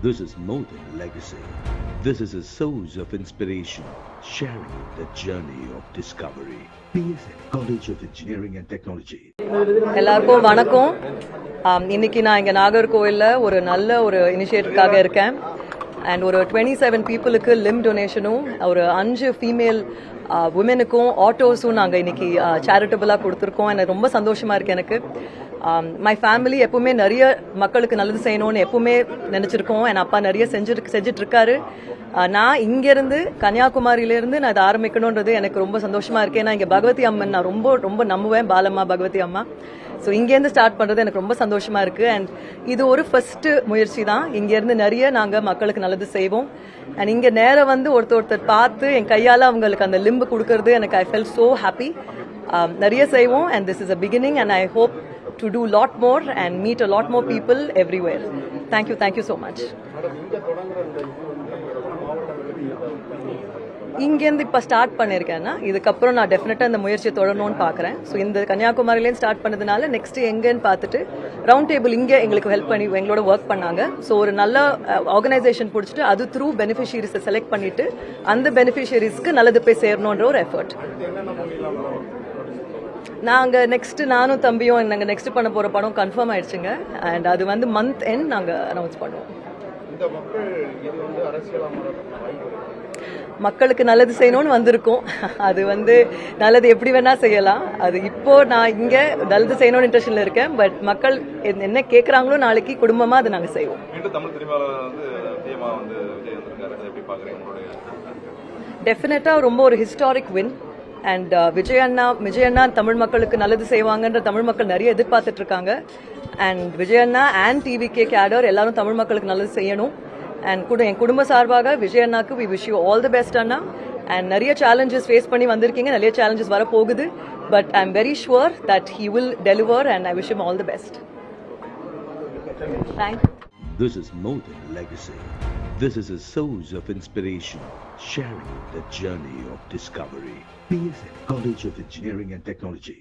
This is more than legacy. This is a source of inspiration, sharing the journey of discovery. PSN College of Engineering and Technology. எல்லாருக்கும் வணக்கம். இன்னைக்கு நான் இங்கே நாகர்கோவிலில் ஒரு நல்ல ஒரு இனிஷியேட்டிவ்காக இருக்கேன். அண்ட் ஒரு 27 பீப்புளுக்கு லிம் டொனேஷனும் ஒரு 5 ஃபீமேல் உமனுக்கும் ஆட்டோஸும் நாங்கள் இன்னைக்கு சேரிட்டபிளாக கொடுத்துருக்கோம். எனக்கு ரொம்ப சந்தோஷமாக இருக்குது. எனக்கு மை ஃபேமிலி எப்பவுமே நிறைய மக்களுக்கு நல்லது செய்யணும்னு எப்பவுமே நினச்சிருக்கோம். என் அப்பா நிறைய செஞ்சிட்ருக்காரு. நான் இங்கேருந்து கன்னியாகுமரியிலேருந்து நான் இதை ஆரம்பிக்கணுன்றது எனக்கு ரொம்ப சந்தோஷமாக இருக்குது. ஏன்னா இங்கே பகவதி அம்மன் நான் ரொம்ப ரொம்ப நம்புவேன், பாலம்மா பகவதி அம்மா. ஸோ இங்கேருந்து ஸ்டார்ட் பண்ணுறது எனக்கு ரொம்ப சந்தோஷமாக இருக்குது. அண்ட் இது ஒரு ஃபர்ஸ்ட்டு முயற்சி தான். இங்கேருந்து நிறைய நாங்கள் மக்களுக்கு நல்லது செய்வோம். அண்ட் இங்கே நேரம் வந்து ஒருத்தர் பார்த்து என் கையால் அவங்களுக்கு அந்த லிம்பு கொடுக்கறது எனக்கு ஐ ஃபெல் ஸோ ஹாப்பி. நிறைய செய்வோம். And this is a beginning and I hope to do lot more and meet a lot more people everywhere. Thank you so much. இங்கேருந்து இப்போ ஸ்டார்ட் பண்ணியிருக்கேன்னா இதுக்கப்புறம் நான் டெஃபினட்டாக இந்த முயற்சியை தொடரணும்னு பார்க்குறேன். ஸோ இந்த கன்னியாகுமரியிலேருந்து ஸ்டார்ட் பண்ணதுனால நெக்ஸ்ட் எங்கேன்னு பார்த்துட்டு ரவுண்ட் டேபிள் இங்கே எங்களுக்கு ஹெல்ப் பண்ணி எங்களோட ஒர்க் பண்ணாங்க. ஸோ ஒரு நல்ல ஆர்கனைசேஷன் பிடிச்சிட்டு அது த்ரூ பெனிஃபிஷியரிஸை செலக்ட் பண்ணிட்டு அந்த பெனிஃபிஷியரிஸ்க்கு நல்லது போய் சேரணுன்ற ஒரு எஃபர்ட். நாங்கள் நெக்ஸ்ட் நானும் தம்பியும் நாங்கள் நெக்ஸ்ட் பண்ண போகிற படம் கன்ஃபார்ம் ஆயிடுச்சுங்க. அண்ட் அது வந்து மந்த் எண்ட் நாங்கள் அனௌன்ஸ் பண்ணுவோம். மக்களுக்கு நல்லது செய்யணும்னு வந்திருக்கோம். அது வந்து நல்லது எப்படி வேணா செய்யலாம். அது இப்போ நான் இங்கே நல்லது செய்யணும்னு இன்ட்ரெஸ்டில் இருக்கேன். பட் மக்கள் என்ன கேட்குறாங்களோ நாளைக்கு குடும்பமாக அதை நாங்கள் செய்வோம். டெஃபினட்டாக ரொம்ப ஒரு ஹிஸ்டாரிக் வின். அண்ட் விஜய் அண்ணா தமிழ் மக்களுக்கு நல்லது செய்வாங்கன்ற தமிழ் மக்கள் நிறைய எதிர்பார்த்துட்டு இருக்காங்க. அண்ட் விஜய் அண்ணா அண்ட் டிவிகே கேடர் எல்லாரும் தமிழ் மக்களுக்கு நல்லது செய்யணும். அண்ட் என் குடும்ப சார்பாக விஜய் அண்ணாக்கு we wish you all the best அண்ணா. அண்ட் நிறைய சேலஞ்சஸ் ஃபேஸ் பண்ணி வந்திருக்கீங்க, நிறைய சேலஞ்சஸ் வர போகுது. But I am very sure that he will deliver and I wish him all the best. Thank you. This is more than legacy. This is a source of inspiration, sharing the journey of discovery. PSN College of Engineering and Technology.